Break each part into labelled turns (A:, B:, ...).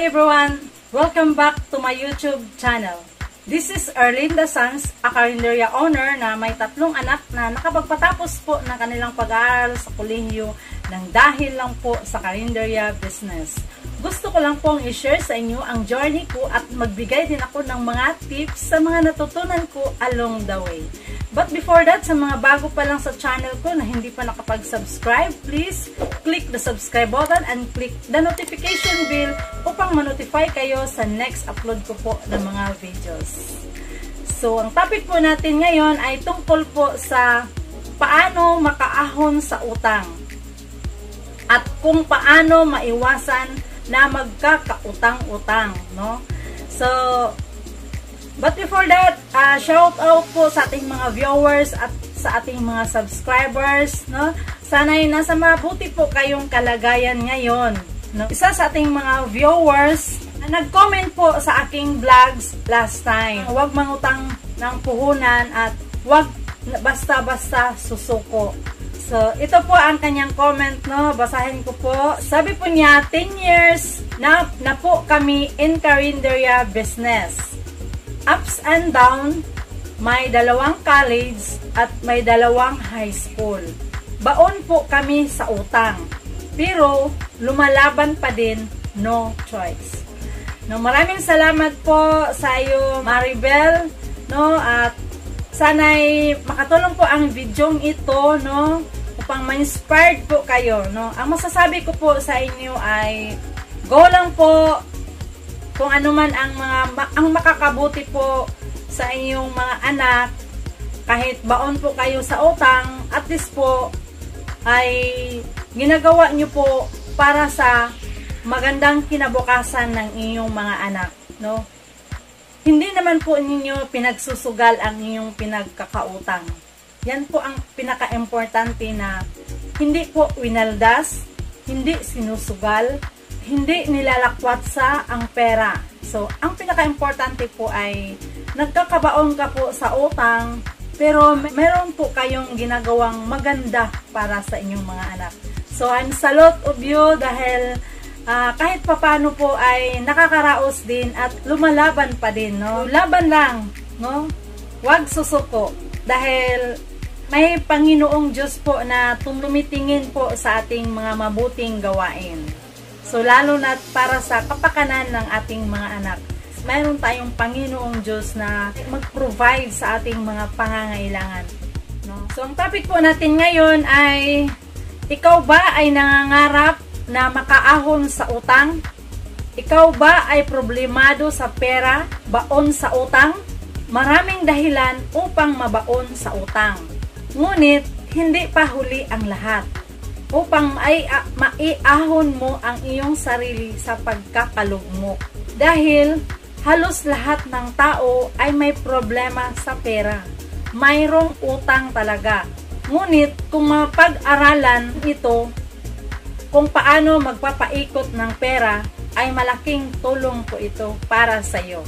A: everyone! Welcome back to my YouTube channel. This is Erlinda Sanz, a Carinderia owner na may 3 anak na nakapagpatapos po ng kanilang pag-aaral sa kolehiyo ng dahil lang po sa Carinderia business. Gusto ko lang pong i-share sa inyo ang journey ko at magbigay din ako ng mga tips sa mga natutunan ko along the way. But before that, sa mga bago pa lang sa channel ko na hindi pa nakapag-subscribe, please click the subscribe button and click the notification bell upang ma-notify kayo sa next upload ko po ng mga videos. So, ang topic po natin ngayon ay tungkol po sa paano makaahon sa utang at kung paano maiwasan na magkakautang-utang, no? So, but before that, shout out po sa ating mga viewers at sa ating mga subscribers, no? Sana'y nasa mabuti po kayong kalagayan ngayon, no? Isa sa ating mga viewers na nag-comment po sa aking vlogs last time. Huwag mangutang ng puhunan at huwag basta-basta susuko. So, ito po ang kanyang comment, no? Basahin ko po. Sabi po niya, 10 years na po kami in Carinderia business. Ups and down, may 2 college at may 2 high school. Baon po kami sa utang. Pero, lumalaban pa din, no choice. No, maraming salamat po sa iyo, Maribel, no? At sana'y makatulong po ang videong ito, no? Upang ma-inspired po kayo, no? Ang masasabi ko po sa inyo ay go lang po kung ano man ang makakabuti po sa inyong mga anak. Kahit baon po kayo sa utang, at least po ay ginagawa nyo po para sa magandang kinabukasan ng inyong mga anak, no? Hindi naman po ninyo pinagsusugal ang inyong pinagkakautang. Yan po ang pinaka-importante, na hindi po winaldas, hindi sinusugal, hindi nilalakwat sa ang pera. So, ang pinaka-importante po ay nagkakabaon ka po sa utang, pero meron po kayong ginagawang maganda para sa inyong mga anak. So, I'm salute of you dahil kahit papano po ay nakakaraos din at lumalaban pa din, no? Laban lang, no? Huwag susuko. Dahil may Panginoong Diyos po na tumitingin po sa ating mga mabuting gawain. So, lalo na para sa kapakanan ng ating mga anak. Mayroon tayong Panginoong Diyos na mag-provide sa ating mga pangangailangan, no? So, ang topic po natin ngayon ay, ikaw ba ay nangangarap na makaahon sa utang? Ikaw ba ay problemado sa pera, baon sa utang? Maraming dahilan upang mabaon sa utang. Ngunit, hindi pa huli ang lahat upang maiahon mo ang iyong sarili sa pagkakalugmok. Dahil halos lahat ng tao ay may problema sa pera. Mayroong utang talaga. Ngunit, kung mapag-aralan ito, kung paano magpapaikot ng pera, ay malaking tulong po ito para sa iyo.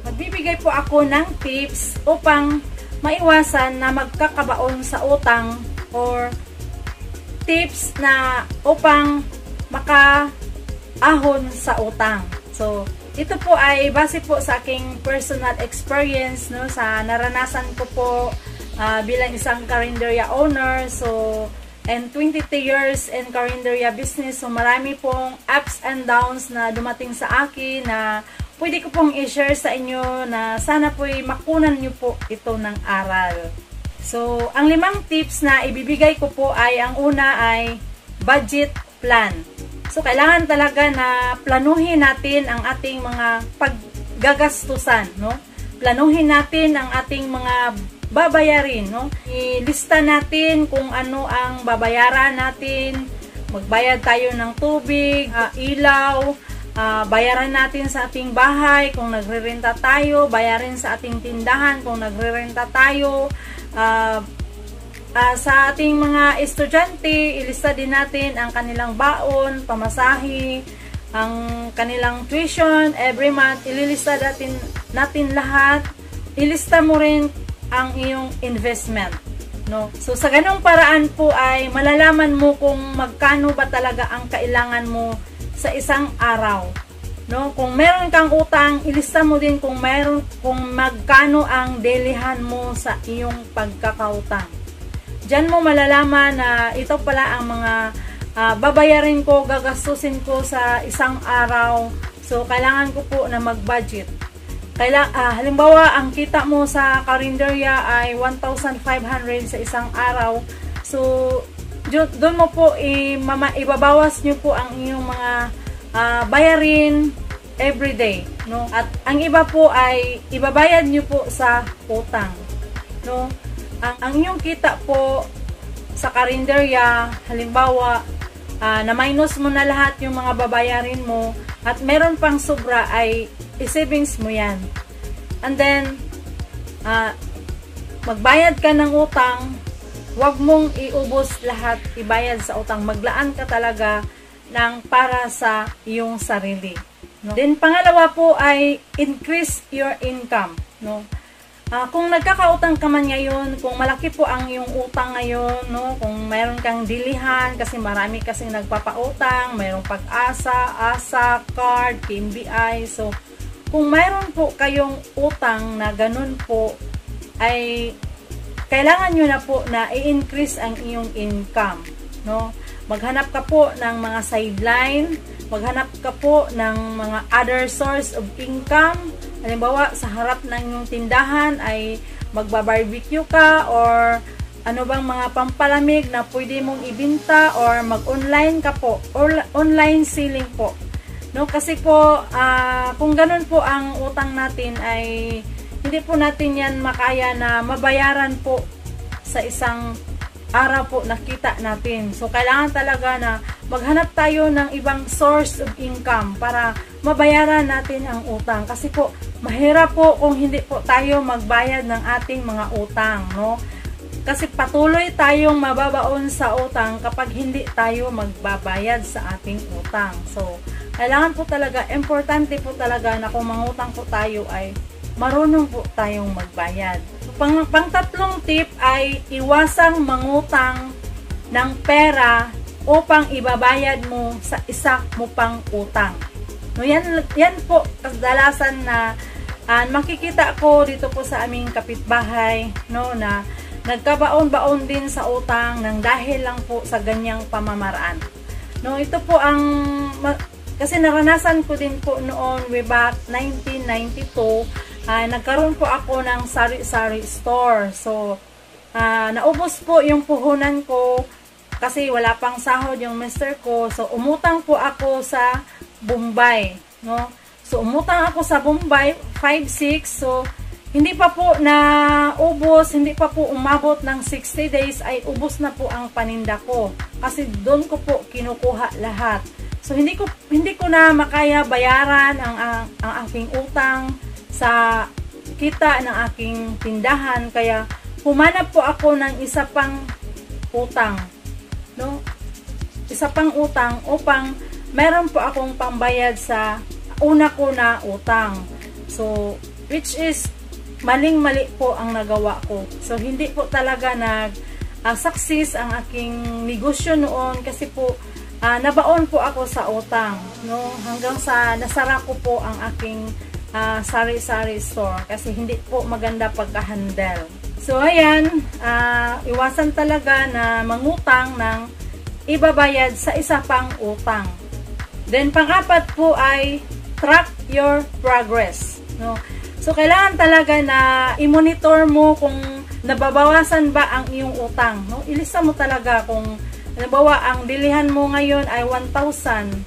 A: Magbibigay po ako ng tips upang maiwasan na magkakabaon sa utang, or tips na upang makaahon sa utang. So, ito po ay base po sa aking personal experience, no, sa naranasan ko po bilang isang Carinderia owner. So, and 22 years in Carinderia business. So, marami pong ups and downs na dumating sa akin na pwede ko pong i-share sa inyo, na sana po'y makunan nyo po ito ng aral. So, ang 5 tips na ibibigay ko po ay, ang una ay budget plan. So, kailangan talaga na planuhin natin ang ating mga paggagastusan, no? Planuhin natin ang ating mga babayarin, no? Ilista natin kung ano ang babayaran natin. Magbayad tayo ng tubig, ilaw, bayaran natin sa ating bahay kung nagre-renta tayo, bayarin sa ating tindahan kung nagre-renta tayo. Sa ating mga estudyante, ilista din natin ang kanilang baon, pamasahe, ang kanilang tuition every month. Ililista natin lahat. Ilista mo rin ang iyong investment, no? So, sa ganung paraan po ay malalaman mo kung magkano ba talaga ang kailangan mo sa isang araw. No, kung meron kang utang, ilista mo din kung magkano ang delihan mo sa iyong pagkakautang. Diyan mo malalaman na ito pala ang mga babayarin ko, gagastusin ko sa isang araw. So, kailangan ko po na mag-budget. Halimbawa, ang kita mo sa karinderya ay 1,500 sa isang araw. So, doon mo po ibabawas nyo po ang inyong mga bayarin everyday. No? At ang iba po ay ibabayad nyo po sa utang. No? Ang inyong kita po sa karinderya, halimbawa, na minus mo na lahat yung mga babayarin mo at meron pang sobra ay i-savings mo yan. And then, magbayad ka ng utang, huwag mong iubos lahat, ibayad sa utang. Maglaan ka talaga ng para sa iyong sarili. No? Then, pangalawa po ay increase your income. No? Kung nagkakautang ka man ngayon, kung malaki po ang iyong utang ngayon, no? Kung mayroon kang dilihan, kasi marami kasing nagpapautang, mayroong Pag-asa, ASA, card, KMBI. So, kung mayroon po kayong utang na ganun po, ay kailangan nyo na po na i-increase ang iyong income. No? Maghanap ka po ng mga sideline, maghanap ka po ng mga other source of income. Halimbawa, sa harap ng iyong tindahan ay magba-barbecue ka or ano bang mga pampalamig na pwede mong ibinta or mag-online ka po or online selling po. No, kasi po kung ganun po ang utang natin ay hindi po natin yan makaya na mabayaran po sa isang araw po nakita natin. So, kailangan talaga na maghanap tayo ng ibang source of income para mabayaran natin ang utang. Kasi po, mahirap po kung hindi po tayo magbayad ng ating mga utang, no? Kasi patuloy tayong mababaon sa utang kapag hindi tayo magbabayad sa ating utang. So, kailangan po talaga, importante po talaga na kung mangutang po tayo ay marunong po tayong magbayad. Pang-tatlong tip ay iwasang mangutang ng pera upang ibabayad mo sa isa mo pang utang. No, yan po kadalasan na makikita ko dito po sa aming kapitbahay, no, na nagkabaon-baon din sa utang ng dahil lang po sa ganyang pamamaraan. No, ito po ang kasi naranasan ko din po noon way back 1992. Nagkaroon po ako ng sari-sari store. So, naubos po yung puhunan ko kasi wala pang sahod yung mister ko. So, umutang po ako sa Bombay. No? So, umutang ako sa Bombay, 5-6. So, hindi pa po na ubos, hindi pa po umabot ng 60 days ay ubos na po ang paninda ko. Kasi doon ko po kinukuha lahat. So, hindi ko na makaya bayaran ang aking utang sa kita ng aking tindahan, kaya humanap po ako ng isa pang utang, no? Isa pang utang upang meron po akong pambayad sa una ko na utang. So, which is maling-mali po ang nagawa ko. So, hindi po talaga success ang aking negosyo noon kasi po nabaon po ako sa utang, no? Hanggang sa nasara ko po ang aking sari-sari store kasi hindi po maganda pagka-handle. So, ayan, iwasan talaga na mangutang ng ibabayad sa isa pang utang. Then, pang-apat po ay track your progress. No? So, kailangan talaga na i-monitor mo kung nababawasan ba ang iyong utang. No? Ilista mo talaga kung, halimbawa, ang dilihan mo ngayon ay 1,000.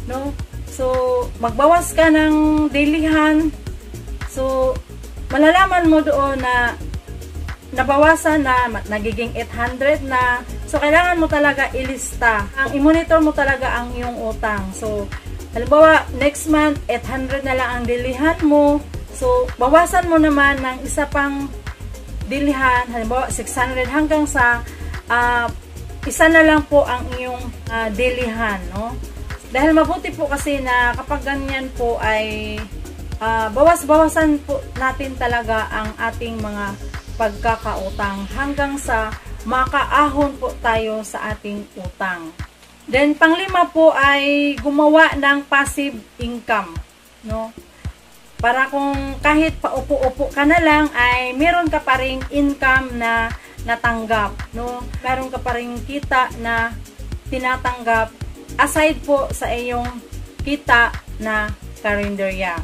A: No? So, magbawas ka ng dilihan. So, malalaman mo doon na nabawasan na, nagiging 800 na. So, kailangan mo talaga ilista. I-monitor mo talaga ang iyong utang. So, halimbawa, next month, 800 na lang ang dilihan mo. So, bawasan mo naman ng isa pang dilihan. Halimbawa, 600 hanggang sa isa na lang po ang iyong dilihan, no? Dahil mabuti po kasi na kapag ganyan po ay bawas-bawasan po natin talaga ang ating mga pagkakautang hanggang sa makaahon po tayo sa ating utang. Then, panglima po ay gumawa ng passive income, no? Para kung kahit paupo-upo ka na lang, ay meron ka pa ring income na natanggap, no? Meron ka pa ring kita na tinatanggap aside po sa iyong kita na karinderya.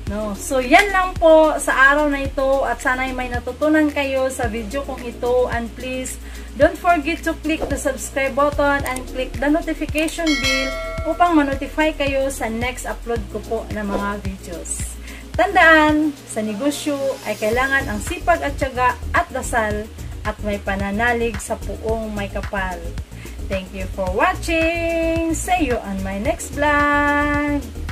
A: No? So, yan lang po sa araw na ito at sana'y may natutunan kayo sa video kong ito, and please don't forget to click the subscribe button and click the notification bell upang ma-notify kayo sa next upload ko po ng mga videos. Tandaan, sa negosyo ay kailangan ang sipag at tiyaga at dasal at may pananalig sa puong may kapal. Thank you for watching. See you on my next vlog.